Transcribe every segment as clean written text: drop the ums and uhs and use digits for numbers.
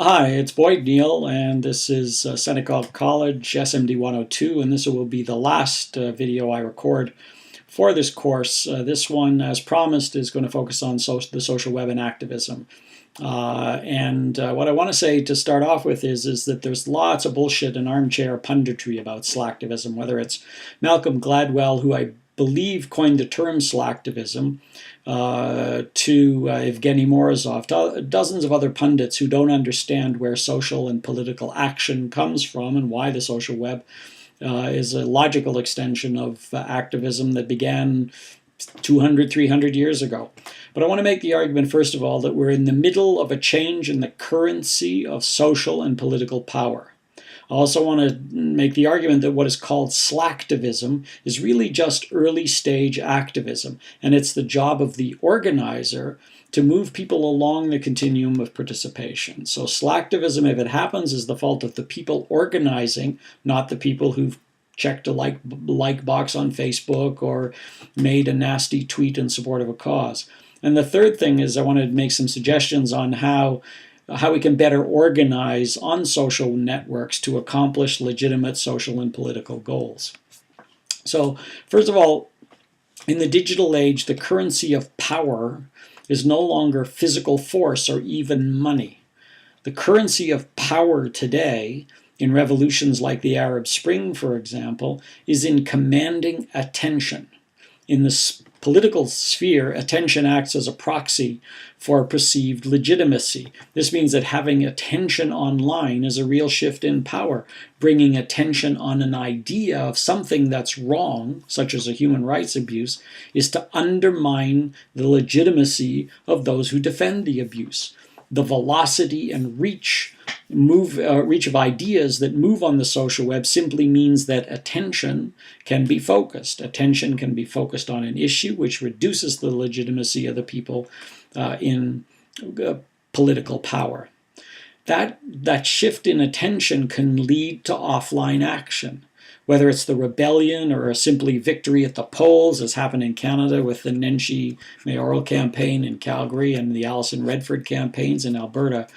Hi, it's Boyd Neal, and this is Seneca College SMD 102, and this will be the last video I record for this course. This one, as promised, is going to focus on the social web and activism. What I want to say to start off with is that there's lots of bullshit and armchair punditry about slacktivism, whether it's Malcolm Gladwell, who I believe coined the term slacktivism, to Evgeny Morozov, to dozens of other pundits who don't understand where social and political action comes from and why the social web is a logical extension of activism that began 200, 300 years ago. But I want to make the argument, first of all, that we're in the middle of a change in the currency of social and political power. I also want to make the argument that what is called slacktivism is really just early stage activism, and it's the job of the organizer to move people along the continuum of participation. So slacktivism, if it happens, is the fault of the people organizing, not the people who've checked a like box on Facebook or made a nasty tweet in support of a cause. And the third thing is I want to make some suggestions on how we can better organize on social networks to accomplish legitimate social and political goals. So, first of all, in the digital age, the currency of power is no longer physical force or even money. The currency of power today, in revolutions like the Arab Spring, for example, is in commanding attention. In the political sphere, attention acts as a proxy for perceived legitimacy. This means that having attention online is a real shift in power. Bringing attention on an idea of something that's wrong, such as a human rights abuse, is to undermine the legitimacy of those who defend the abuse. The velocity and reach of ideas that move on the social web simply means that attention can be focused. Attention can be focused on an issue, which reduces the legitimacy of the people in political power. That shift in attention can lead to offline action, whether it's the rebellion or a simply victory at the polls, as happened in Canada with the Nenshi mayoral campaign in Calgary and the Alison Redford campaigns in Alberta.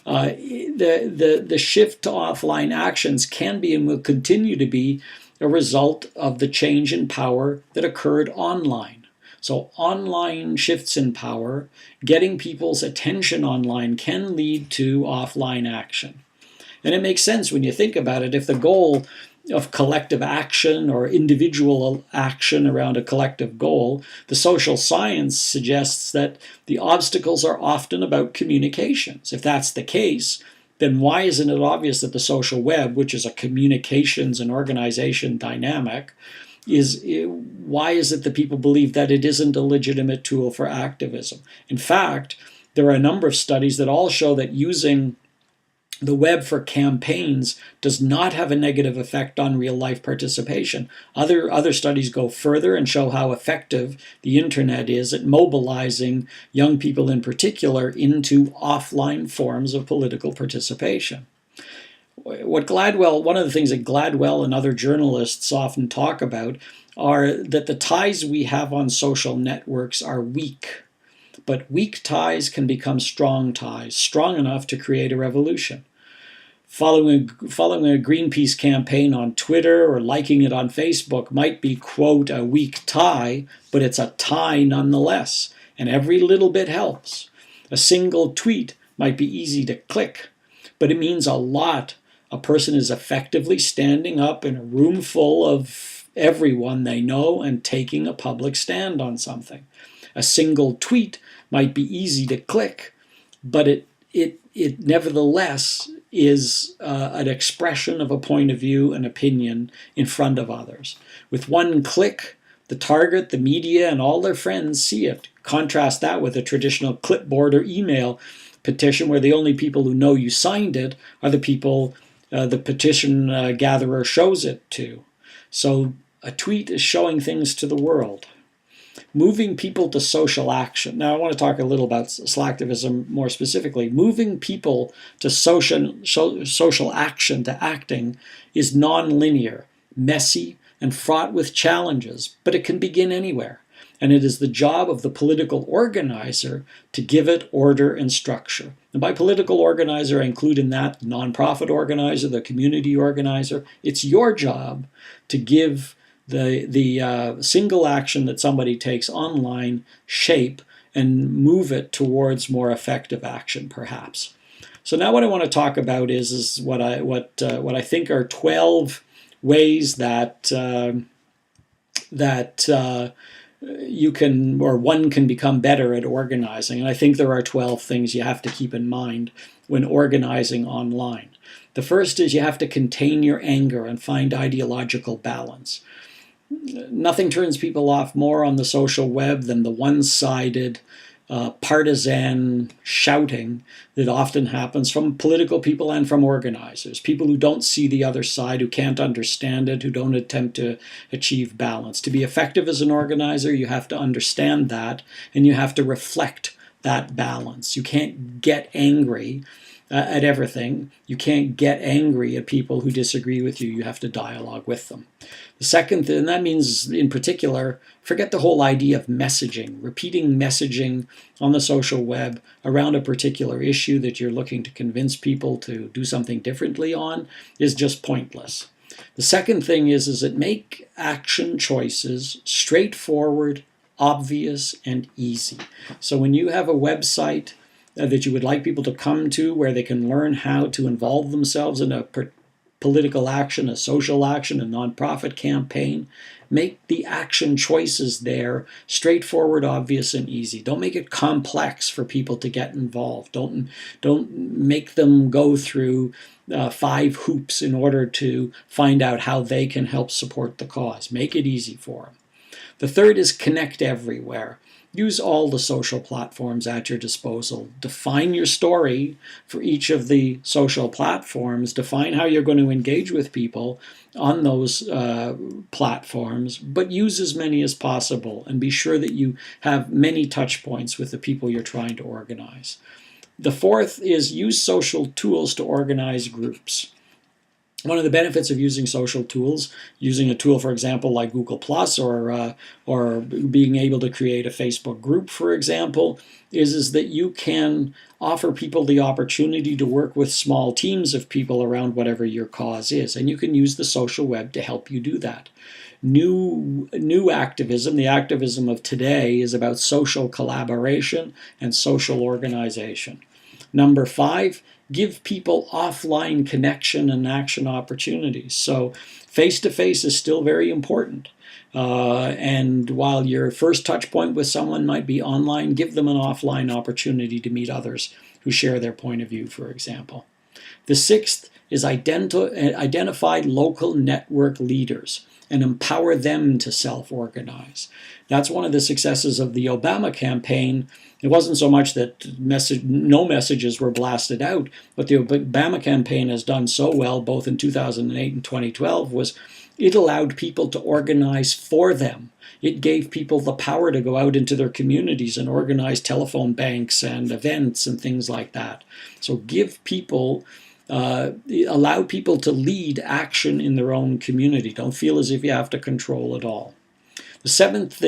The shift to offline actions can be and will continue to be a result of the change in power that occurred online. So online shifts in power, getting people's attention online, can lead to offline action. And it makes sense when you think about it. If the goal of collective action or individual action around a collective goal, the social science suggests that the obstacles are often about communications. If that's the case, then why isn't it obvious that the social web, which is a communications and organization dynamic, why is it that people believe that it isn't a legitimate tool for activism? In fact, there are a number of studies that all show that using the web for campaigns does not have a negative effect on real-life participation. Other studies go further and show how effective the internet is at mobilizing young people in particular into offline forms of political participation. One of the things that Gladwell and other journalists often talk about are that the ties we have on social networks are weak. But weak ties can become strong ties, strong enough to create a revolution. Following a Greenpeace campaign on Twitter or liking it on Facebook might be, quote, a weak tie, but it's a tie nonetheless, and every little bit helps. A single tweet might be easy to click, but it means a lot. A person is effectively standing up in a room full of everyone they know and taking a public stand on something. A single tweet might be easy to click, but it nevertheless is an expression of a point of view and opinion in front of others. With one click, the target, the media, and all their friends see it. Contrast that with a traditional clipboard or email petition where the only people who know you signed it are the people the petition gatherer shows it to. So a tweet is showing things to the world. Moving people to social action. Now I want to talk a little about slacktivism more specifically. Moving people to social action, to acting, is non-linear, messy, and fraught with challenges, but it can begin anywhere. and it is the job of the political organizer to give it order and structure. And by political organizer, I include in that the nonprofit organizer, the community organizer. It's your job to give the single action that somebody takes online shape and move it towards more effective action, perhaps. So now what I want to talk about is what I think are 12 ways that you can, or one can, become better at organizing. And I think there are 12 things you have to keep in mind when organizing online. The first is you have to contain your anger and find ideological balance. Nothing turns people off more on the social web than the one-sided, partisan shouting that often happens from political people and from organizers. People who don't see the other side, who can't understand it, who don't attempt to achieve balance. To be effective as an organizer, you have to understand that, and you have to reflect that balance. You can't get angry at everything. You can't get angry at people who disagree with you. You have to dialogue with them. The second, and that means in particular, forget the whole idea of messaging. Repeating messaging on the social web around a particular issue that you're looking to convince people to do something differently on is just pointless. The second thing is that make action choices straightforward, obvious, and easy. So when you have a website that you would like people to come to where they can learn how to involve themselves in a political action, a social action, a nonprofit campaign, make the action choices there straightforward, obvious, and easy. Don't make it complex for people to get involved. Don't make them go through 5 hoops in order to find out how they can help support the cause. Make it easy for them. The third is connect everywhere. Use all the social platforms at your disposal. Define your story for each of the social platforms. Define how you're going to engage with people on those platforms, but use as many as possible and be sure that you have many touch points with the people you're trying to organize. The fourth is use social tools to organize groups. One of the benefits of using social tools, using a tool, for example, like Google Plus, or being able to create a Facebook group, for example, is that you can offer people the opportunity to work with small teams of people around whatever your cause is. And you can use the social web to help you do that. New activism, the activism of today, is about social collaboration and social organization. Number 5, give people offline connection and action opportunities. So face-to-face is still very important. And while your first touch point with someone might be online, give them an offline opportunity to meet others who share their point of view, for example. The 6th is identify local network leaders and empower them to self-organize. That's one of the successes of the Obama campaign. It wasn't so much that no messages were blasted out, but the Obama campaign has done so well, both in 2008 and 2012, was it allowed people to organize for them. It gave people the power to go out into their communities and organize telephone banks and events and things like that. So give people allow people to lead action in their own community. Don't feel as if you have to control it all. The seventh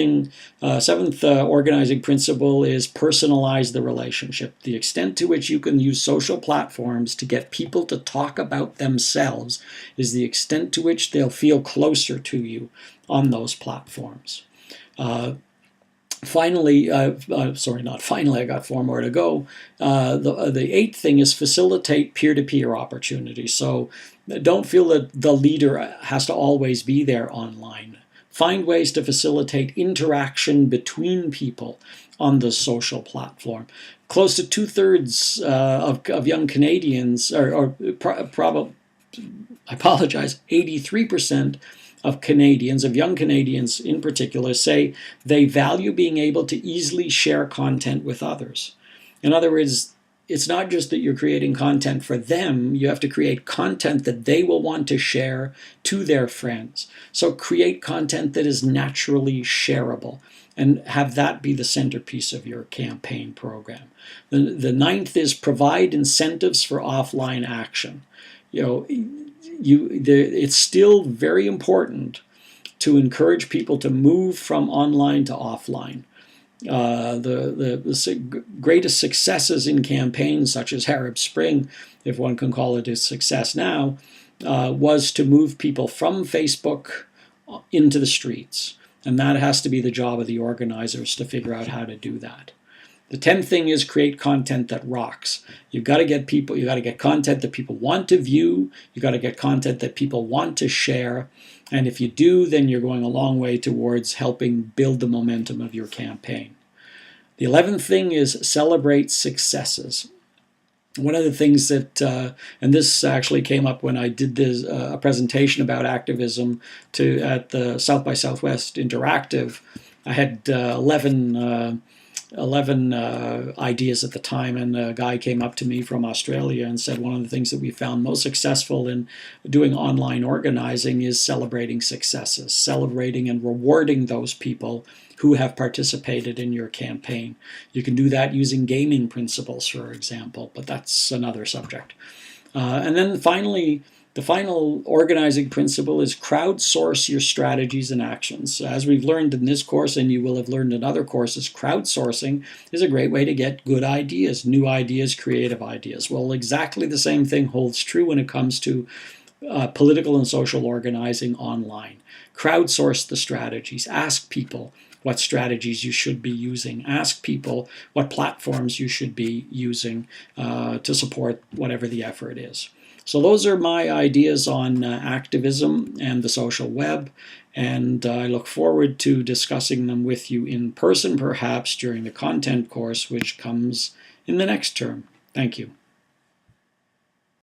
organizing principle is personalize the relationship. The extent to which you can use social platforms to get people to talk about themselves is the extent to which they'll feel closer to you on those platforms. Finally, I got 4 more to go. The 8th thing is facilitate peer-to-peer opportunities. So don't feel that the leader has to always be there online. Find ways to facilitate interaction between people on the social platform. Close to 2/3 of young Canadians, probably, I apologize, 83% of young Canadians in particular, say they value being able to easily share content with others. In other words, it's not just that you're creating content for them, you have to create content that they will want to share to their friends. So create content that is naturally shareable and have that be the centerpiece of your campaign program. The 9th is provide incentives for offline action. It's still very important to encourage people to move from online to offline. The greatest successes in campaigns such as Arab Spring, if one can call it a success now, was to move people from Facebook into the streets. And that has to be the job of the organizers to figure out how to do that. The 10th thing is create content that rocks. You've got to get content that people want to view. You've got to get content that people want to share. And if you do, then you're going a long way towards helping build the momentum of your campaign. The 11th thing is celebrate successes. One of the things that, and this actually came up when I did this, a presentation about activism at the South by Southwest Interactive. I had 11 ideas at the time, and a guy came up to me from Australia and said one of the things that we found most successful in doing online organizing is celebrating successes, celebrating and rewarding those people who have participated in your campaign. You can do that using gaming principles, for example, but that's another subject. And then finally, the final organizing principle is crowdsource your strategies and actions. As we've learned in this course, and you will have learned in other courses, crowdsourcing is a great way to get good ideas, new ideas, creative ideas. Well, exactly the same thing holds true when it comes to political and social organizing online. Crowdsource the strategies. Ask people what strategies you should be using. Ask people what platforms you should be using to support whatever the effort is. So those are my ideas on activism and the social web, and I look forward to discussing them with you in person, perhaps during the content course, which comes in the next term. Thank you.